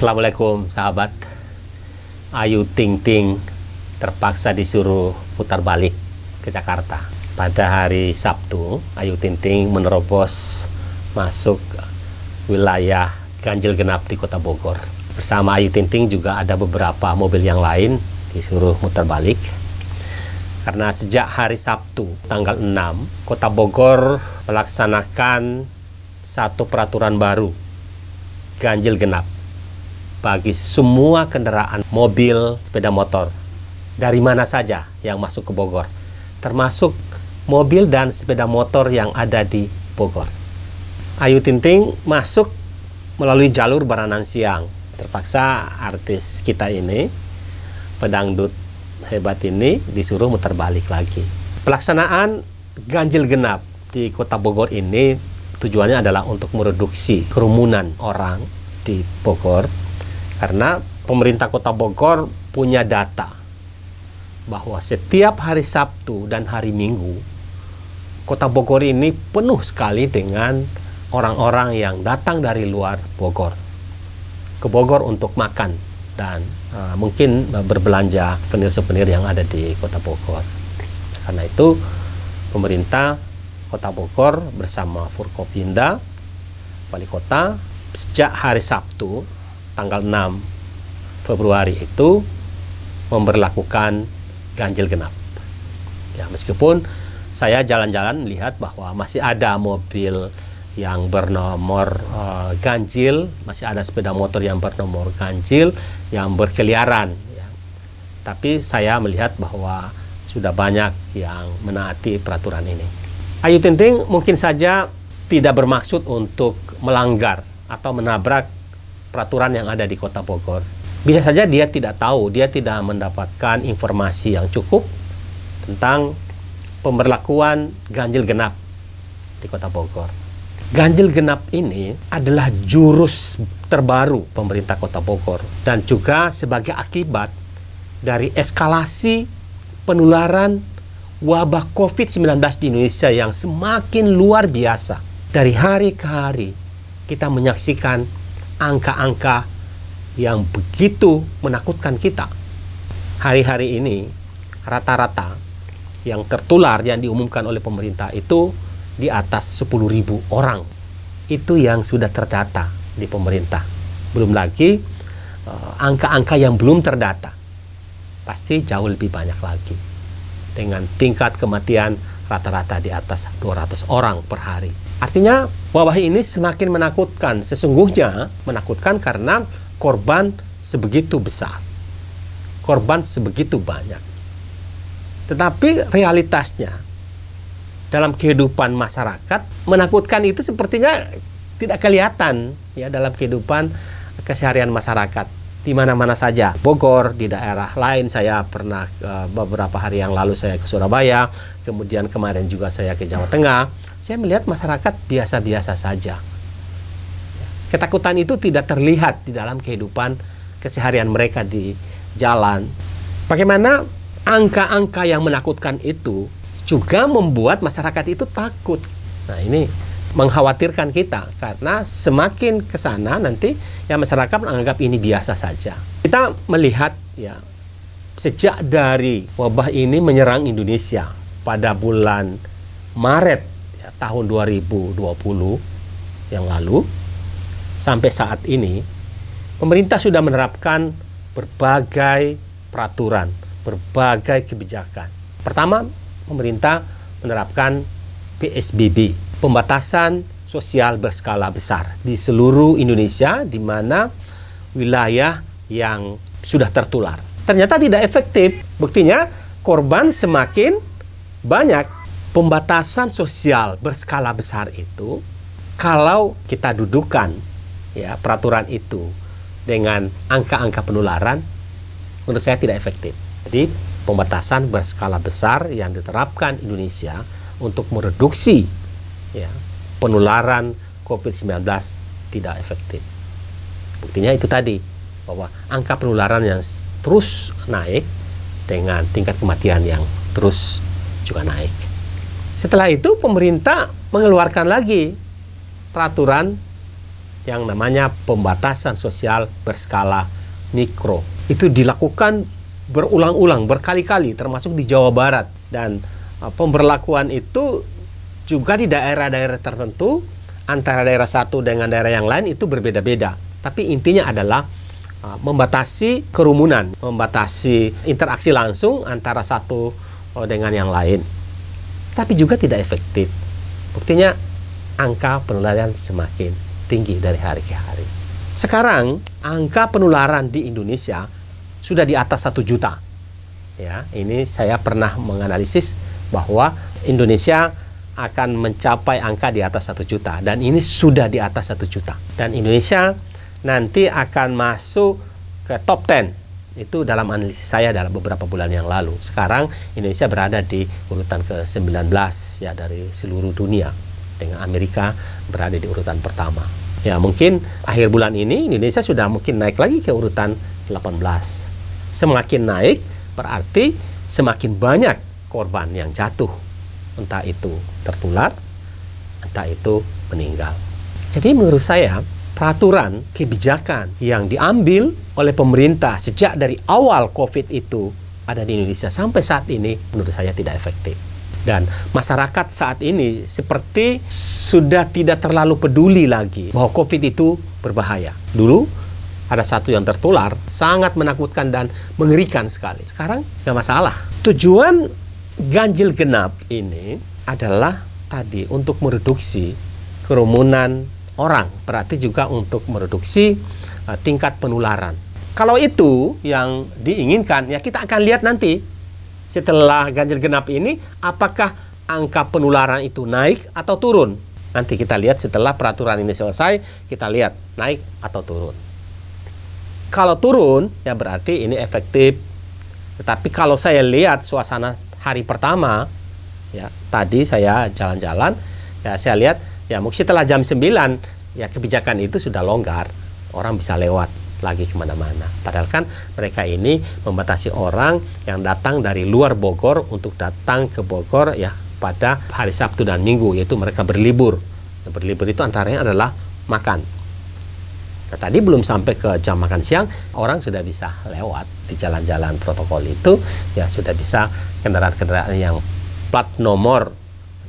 Assalamualaikum sahabat. Ayu Ting Ting terpaksa disuruh putar balik ke Jakarta. Pada hari Sabtu, Ayu Ting Ting menerobos masuk wilayah ganjil genap di Kota Bogor. Bersama Ayu Ting Ting juga ada beberapa mobil yang lain disuruh mutar balik. Karena sejak hari Sabtu tanggal 6, Kota Bogor melaksanakan satu peraturan baru ganjil genap bagi semua kendaraan mobil, sepeda motor dari mana saja yang masuk ke Bogor, termasuk mobil dan sepeda motor yang ada di Bogor. Ayu Ting Ting masuk melalui jalur Baranang Siang. Terpaksa artis kita ini, pedangdut hebat ini, disuruh muter balik lagi. Pelaksanaan ganjil genap di Kota Bogor ini tujuannya adalah untuk mereduksi kerumunan orang di Bogor, karena pemerintah Kota Bogor punya data bahwa setiap hari Sabtu dan hari Minggu Kota Bogor ini penuh sekali dengan orang-orang yang datang dari luar Bogor ke Bogor untuk makan dan mungkin berbelanja souvenir yang ada di Kota Bogor. Karena itu pemerintah Kota Bogor bersama Forkopimda, Wali Kota, sejak hari Sabtu tanggal 6 Februari itu memberlakukan ganjil genap. Ya, meskipun saya jalan-jalan melihat bahwa masih ada mobil yang bernomor ganjil, masih ada sepeda motor yang bernomor ganjil yang berkeliaran, ya. Tapi saya melihat bahwa sudah banyak yang menaati peraturan ini. Ayu Ting Ting mungkin saja tidak bermaksud untuk melanggar atau menabrak peraturan yang ada di Kota Bogor. Bisa saja dia tidak tahu, dia tidak mendapatkan informasi yang cukup tentang pemberlakuan ganjil genap di Kota Bogor. Ganjil genap ini adalah jurus terbaru pemerintah Kota Bogor dan juga sebagai akibat dari eskalasi penularan wabah COVID-19 di Indonesia yang semakin luar biasa. Dari hari ke hari kita menyaksikan angka-angka yang begitu menakutkan kita. Hari-hari ini rata-rata yang tertular yang diumumkan oleh pemerintah itu di atas 10.000 orang. Itu yang sudah terdata di pemerintah. Belum lagi angka-angka yang belum terdata. Pasti jauh lebih banyak lagi. Dengan tingkat kematian rata-rata di atas 200 orang per hari. Artinya wabah ini semakin menakutkan. Sesungguhnya menakutkan karena korban sebegitu besar. Korban sebegitu banyak. Tetapi realitasnya dalam kehidupan masyarakat, menakutkan itu sepertinya tidak kelihatan ya dalam kehidupan keseharian masyarakat. Di mana-mana saja, Bogor, di daerah lain saya pernah beberapa hari yang lalu saya ke Surabaya, kemudian kemarin juga saya ke Jawa Tengah. Saya melihat masyarakat biasa-biasa saja. Ketakutan itu tidak terlihat di dalam kehidupan keseharian mereka di jalan. Bagaimana angka-angka yang menakutkan itu juga membuat masyarakat itu takut. Nah, ini mengkhawatirkan kita karena semakin ke sana nanti ya masyarakat menganggap ini biasa saja. Kita melihat ya sejak dari wabah ini menyerang Indonesia pada bulan Maret ya, tahun 2020 yang lalu sampai saat ini pemerintah sudah menerapkan berbagai peraturan, berbagai kebijakan. Pertama, pemerintah menerapkan PSBB, pembatasan sosial berskala besar di seluruh Indonesia, di mana wilayah yang sudah tertular. Ternyata tidak efektif. Buktinya korban semakin banyak. Pembatasan sosial berskala besar itu, kalau kita dudukan ya peraturan itu dengan angka-angka penularan, menurut saya tidak efektif. Jadi pembatasan berskala besar yang diterapkan Indonesia untuk mereduksi ya, penularan COVID-19 tidak efektif. Buktinya itu tadi, bahwa angka penularan yang terus naik dengan tingkat kematian yang terus juga naik. Setelah itu pemerintah mengeluarkan lagi peraturan yang namanya pembatasan sosial berskala mikro. Itu dilakukan berulang-ulang, berkali-kali, termasuk di Jawa Barat. Dan pemberlakuan itu juga di daerah-daerah tertentu, antara daerah satu dengan daerah yang lain itu berbeda-beda. Tapi intinya adalah membatasi kerumunan, membatasi interaksi langsung antara satu dengan yang lain. Tapi juga tidak efektif. Buktinya angka penularan semakin tinggi dari hari ke hari. Sekarang angka penularan di Indonesia sudah di atas 1 juta. Ya, ini saya pernah menganalisis bahwa Indonesia akan mencapai angka di atas 1 juta, dan ini sudah di atas 1 juta. Dan Indonesia nanti akan masuk ke top 10. Itu dalam analisis saya dalam beberapa bulan yang lalu. Sekarang Indonesia berada di urutan ke-19 ya dari seluruh dunia, dengan Amerika berada di urutan pertama. Ya, mungkin akhir bulan ini Indonesia sudah mungkin naik lagi ke urutan 18. Semakin naik berarti semakin banyak korban yang jatuh, entah itu tertular, entah itu meninggal. Jadi menurut saya peraturan kebijakan yang diambil oleh pemerintah sejak dari awal COVID itu ada di Indonesia sampai saat ini menurut saya tidak efektif. Dan masyarakat saat ini seperti sudah tidak terlalu peduli lagi bahwa COVID itu berbahaya. Dulu ada satu yang tertular, sangat menakutkan dan mengerikan sekali. Sekarang nggak masalah. Tujuan ganjil genap ini adalah tadi untuk mereduksi kerumunan orang, berarti juga untuk mereduksi tingkat penularan. Kalau itu yang diinginkan, ya kita akan lihat nanti setelah ganjil genap ini apakah angka penularan itu naik atau turun. Nanti kita lihat setelah peraturan ini selesai, kita lihat naik atau turun. Kalau turun, ya berarti ini efektif. Tetapi kalau saya lihat suasana hari pertama, ya tadi saya jalan-jalan, ya saya lihat ya mungkin setelah jam 9 ya kebijakan itu sudah longgar, orang bisa lewat lagi kemana-mana. Padahal kan mereka ini membatasi orang yang datang dari luar Bogor untuk datang ke Bogor ya pada hari Sabtu dan Minggu, yaitu mereka berlibur. Berlibur itu antaranya adalah makan. Nah, tadi belum sampai ke jam makan siang, orang sudah bisa lewat di jalan-jalan protokol itu, ya sudah bisa kendaraan-kendaraan yang plat nomor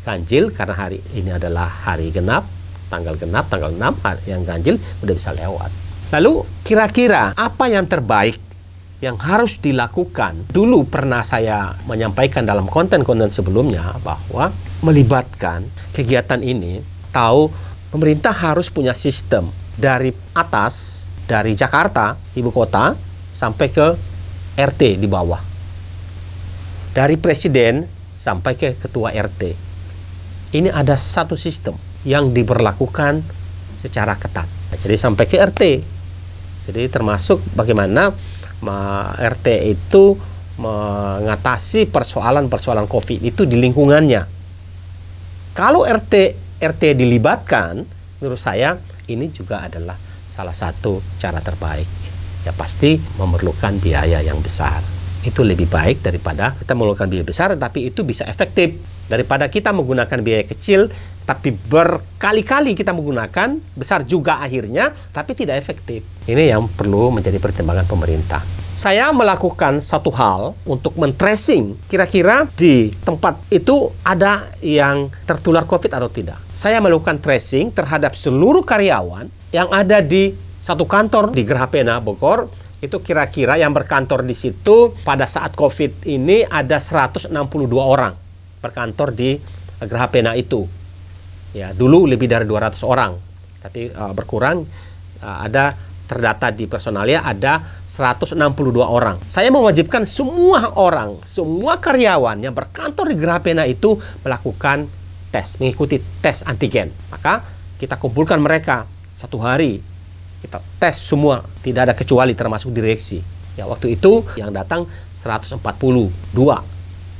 ganjil, karena hari ini adalah hari genap, tanggal 6 yang ganjil udah bisa lewat. Lalu kira-kira apa yang terbaik yang harus dilakukan? Dulu pernah saya menyampaikan dalam konten-konten sebelumnya bahwa melibatkan kegiatan ini, tahu pemerintah harus punya sistem dari atas, dari Jakarta, ibu kota, sampai ke RT di bawah. Dari presiden sampai ke ketua RT. Ini ada satu sistem yang diberlakukan secara ketat. Jadi sampai ke RT. Jadi termasuk bagaimana RT itu mengatasi persoalan-persoalan COVID itu di lingkungannya. Kalau RT dilibatkan, menurut saya ini juga adalah salah satu cara terbaik. Ya pasti memerlukan biaya yang besar. Itu lebih baik daripada kita memerlukan biaya besar, tapi itu bisa efektif. Daripada kita menggunakan biaya kecil, tapi berkali-kali kita menggunakan, besar juga akhirnya, tapi tidak efektif. Ini yang perlu menjadi pertimbangan pemerintah. Saya melakukan satu hal untuk men-tracing kira-kira di tempat itu ada yang tertular COVID atau tidak. Saya melakukan tracing terhadap seluruh karyawan yang ada di satu kantor di Gerhapena Bogor. Itu kira-kira yang berkantor di situ pada saat COVID ini ada 162 orang berkantor di Gerhapena itu. Ya, dulu lebih dari 200 orang, tapi berkurang. Ada terdata di personalia ada 162 orang. Saya mewajibkan semua orang, semua karyawan yang berkantor di Gerhapena itu melakukan tes, mengikuti tes antigen. Maka kita kumpulkan mereka satu hari, kita tes semua, tidak ada kecuali termasuk direksi. Ya, waktu itu yang datang 142.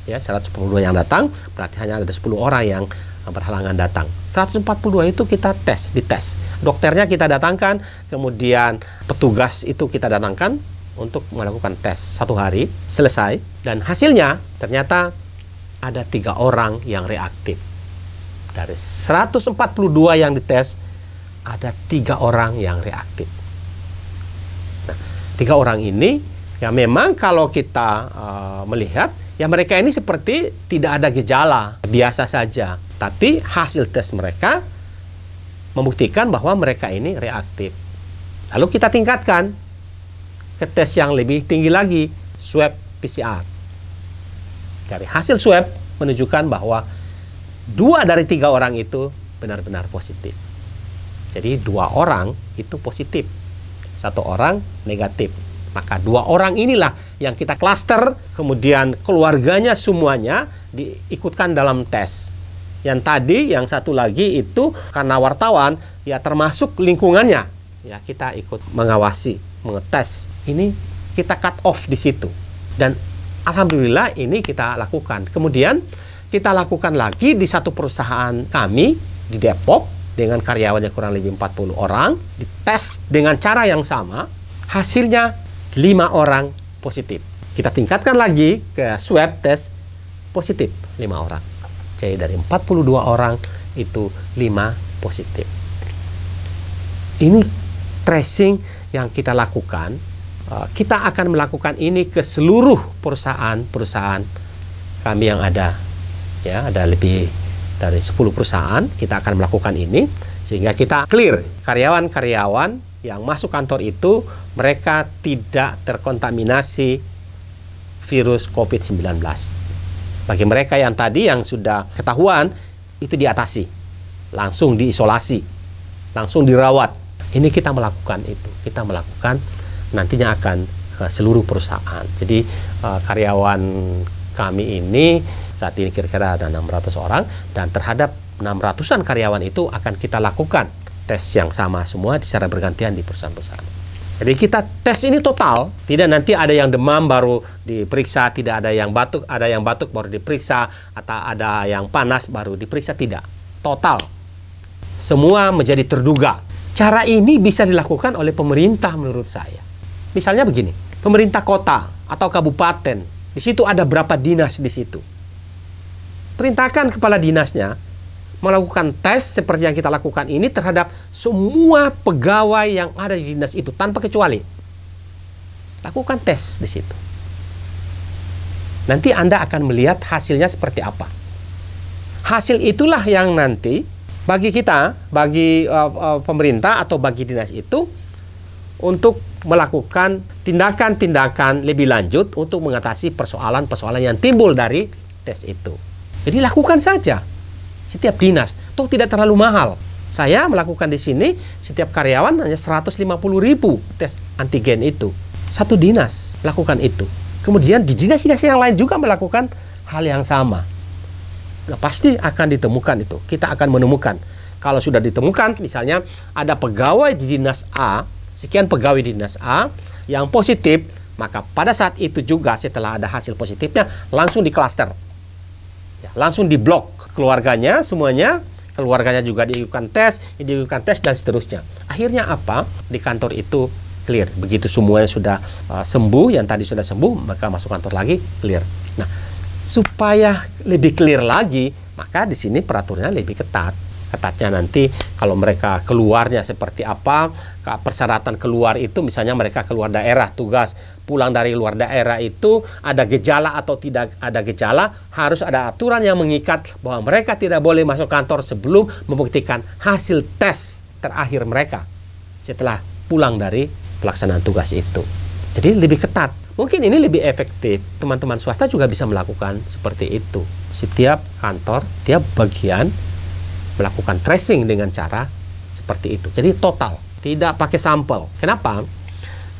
Ya, 142 yang datang, berarti hanya ada 10 orang yang berhalangan datang. 142 itu kita dites. Dokternya kita datangkan, kemudian petugas itu kita datangkan untuk melakukan tes satu hari, selesai. Dan hasilnya ternyata ada 3 orang yang reaktif. Dari 142 yang dites, ada 3 orang yang reaktif. Nah, 3 orang ini ya memang kalau kita melihat ya mereka ini seperti tidak ada gejala, biasa saja. Tapi hasil tes mereka membuktikan bahwa mereka ini reaktif. Lalu kita tingkatkan ke tes yang lebih tinggi lagi, swab PCR. Dari hasil swab menunjukkan bahwa 2 dari 3 orang itu benar-benar positif. Jadi 2 orang itu positif, 1 orang negatif. Maka 2 orang inilah yang kita klaster, kemudian keluarganya semuanya diikutkan dalam tes. Yang tadi, yang satu lagi itu karena wartawan, ya termasuk lingkungannya, ya kita ikut mengawasi, mengetes. Ini kita cut off di situ. Dan alhamdulillah ini kita lakukan. Kemudian kita lakukan lagi di satu perusahaan kami di Depok dengan karyawannya kurang lebih 40 orang, dites dengan cara yang sama, hasilnya 5 orang positif. Kita tingkatkan lagi ke swab test, positif 5 orang. Jadi dari 42 orang itu 5 positif. Ini tracing yang kita lakukan. Kita akan melakukan ini ke seluruh perusahaan-perusahaan kami yang ada. Ya, ada lebih dari 10 perusahaan. Kita akan melakukan ini sehingga kita clear karyawan-karyawan yang masuk kantor itu mereka tidak terkontaminasi virus COVID-19. Bagi mereka yang tadi yang sudah ketahuan, itu diatasi, langsung diisolasi, langsung dirawat. Ini kita melakukan itu. Kita melakukan nantinya akan ke seluruh perusahaan. Jadi karyawan kami ini saat ini kira-kira ada 600 orang dan terhadap 600-an karyawan itu akan kita lakukan tes yang sama semua secara bergantian di perusahaan-perusahaan. Jadi kita tes ini total, tidak nanti ada yang demam baru diperiksa, tidak ada yang batuk baru diperiksa, atau ada yang panas baru diperiksa, tidak. Total. Semua menjadi terduga. Cara ini bisa dilakukan oleh pemerintah menurut saya. Misalnya begini, pemerintah kota atau kabupaten, di situ ada berapa dinas di situ. Perintahkan kepala dinasnya melakukan tes seperti yang kita lakukan ini terhadap semua pegawai yang ada di dinas itu tanpa kecuali. Lakukan tes di situ. Nanti Anda akan melihat hasilnya seperti apa. Hasil itulah yang nanti bagi kita, bagi pemerintah atau bagi dinas itu untuk melakukan tindakan-tindakan lebih lanjut untuk mengatasi persoalan-persoalan yang timbul dari tes itu. Jadi lakukan saja. Setiap dinas, toh tidak terlalu mahal. Saya melakukan di sini, setiap karyawan hanya 150.000 tes antigen itu. Satu dinas lakukan itu. Kemudian di dinas-dinas yang lain juga melakukan hal yang sama. Nah, pasti akan ditemukan itu. Kita akan menemukan. Kalau sudah ditemukan, misalnya ada pegawai di dinas A, sekian pegawai di dinas A yang positif, maka pada saat itu juga setelah ada hasil positifnya, langsung diklaster. Ya, langsung diblok. Keluarganya semuanya, keluarganya juga dilakukan tes dan seterusnya. Akhirnya apa? Di kantor itu clear. Begitu semuanya sudah sembuh, yang tadi sudah sembuh, maka masuk kantor lagi clear. Nah, supaya lebih clear lagi, maka di sini peraturannya lebih ketat. Ketatnya nanti kalau mereka keluarnya seperti apa, persyaratan keluar itu misalnya mereka keluar daerah, tugas pulang dari luar daerah itu ada gejala atau tidak ada gejala, harus ada aturan yang mengikat bahwa mereka tidak boleh masuk kantor sebelum membuktikan hasil tes terakhir mereka setelah pulang dari pelaksanaan tugas itu. Jadi lebih ketat. Mungkin ini lebih efektif. Teman-teman swasta juga bisa melakukan seperti itu. Setiap kantor, tiap bagian melakukan tracing dengan cara seperti itu. Jadi total, tidak pakai sampel. Kenapa?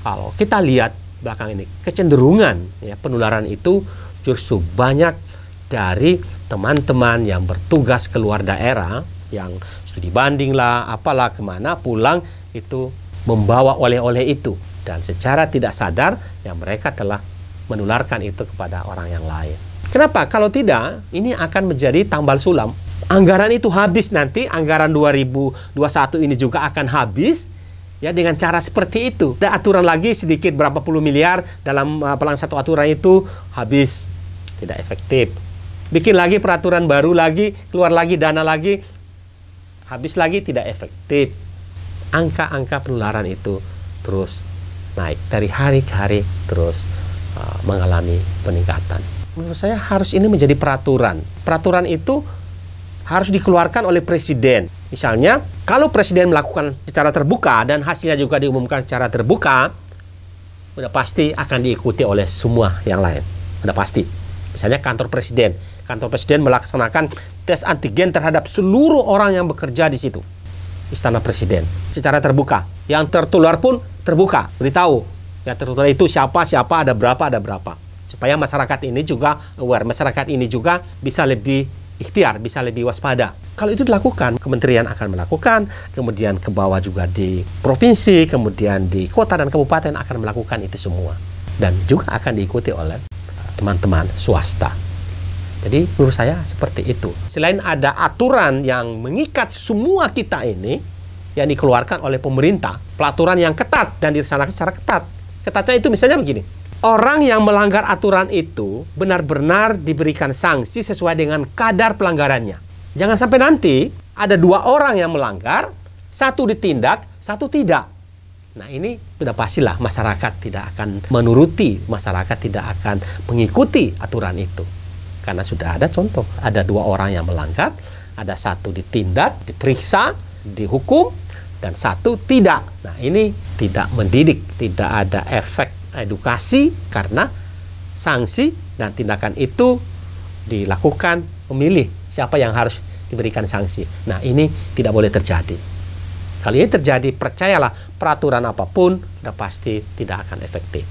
Kalau kita lihat belakang ini, kecenderungan ya, penularan itu justru banyak dari teman-teman yang bertugas keluar daerah, yang studi banding lah, apalah kemana, pulang itu membawa oleh-oleh itu. Dan secara tidak sadar, ya mereka telah menularkan itu kepada orang yang lain. Kenapa? Kalau tidak, ini akan menjadi tambal sulam. Anggaran itu habis nanti, anggaran 2021 ini juga akan habis ya dengan cara seperti itu. Ada aturan lagi sedikit berapa puluh miliar dalam pelaksanaan satu aturan itu habis, tidak efektif. Bikin lagi peraturan baru lagi, keluar lagi dana lagi, habis lagi, tidak efektif. angka-angka penularan itu terus naik dari hari ke hari, terus mengalami peningkatan. Menurut saya harus ini menjadi peraturan. Peraturan itu harus dikeluarkan oleh presiden. Misalnya, kalau presiden melakukan secara terbuka dan hasilnya juga diumumkan secara terbuka, udah pasti akan diikuti oleh semua yang lain. Udah pasti. Misalnya kantor presiden melaksanakan tes antigen terhadap seluruh orang yang bekerja di situ. Istana Presiden secara terbuka. Yang tertular pun terbuka, beritahu. Yang tertular itu siapa, ada berapa. Supaya masyarakat ini juga aware, masyarakat ini juga bisa lebih ikhtiar, bisa lebih waspada. Kalau itu dilakukan, kementerian akan melakukan, kemudian ke bawah juga di provinsi, kemudian di kota dan kabupaten akan melakukan itu semua. Dan juga akan diikuti oleh teman-teman swasta. Jadi menurut saya seperti itu. Selain ada aturan yang mengikat semua kita ini, yang dikeluarkan oleh pemerintah, pelaturan yang ketat dan dilaksanakan secara ketat. Ketatnya itu misalnya begini, orang yang melanggar aturan itu benar-benar diberikan sanksi sesuai dengan kadar pelanggarannya. Jangan sampai nanti ada 2 orang yang melanggar, 1 ditindak, 1 tidak. Nah ini sudah pastilah masyarakat tidak akan menuruti, masyarakat tidak akan mengikuti aturan itu. Karena sudah ada contoh, ada 2 orang yang melanggar, ada 1 ditindak, diperiksa, dihukum, dan 1 tidak. Nah ini tidak mendidik, tidak ada efek edukasi karena sanksi dan tindakan itu dilakukan memilih siapa yang harus diberikan sanksi. Nah ini tidak boleh terjadi. Kalau ini terjadi, percayalah peraturan apapun sudah pasti tidak akan efektif.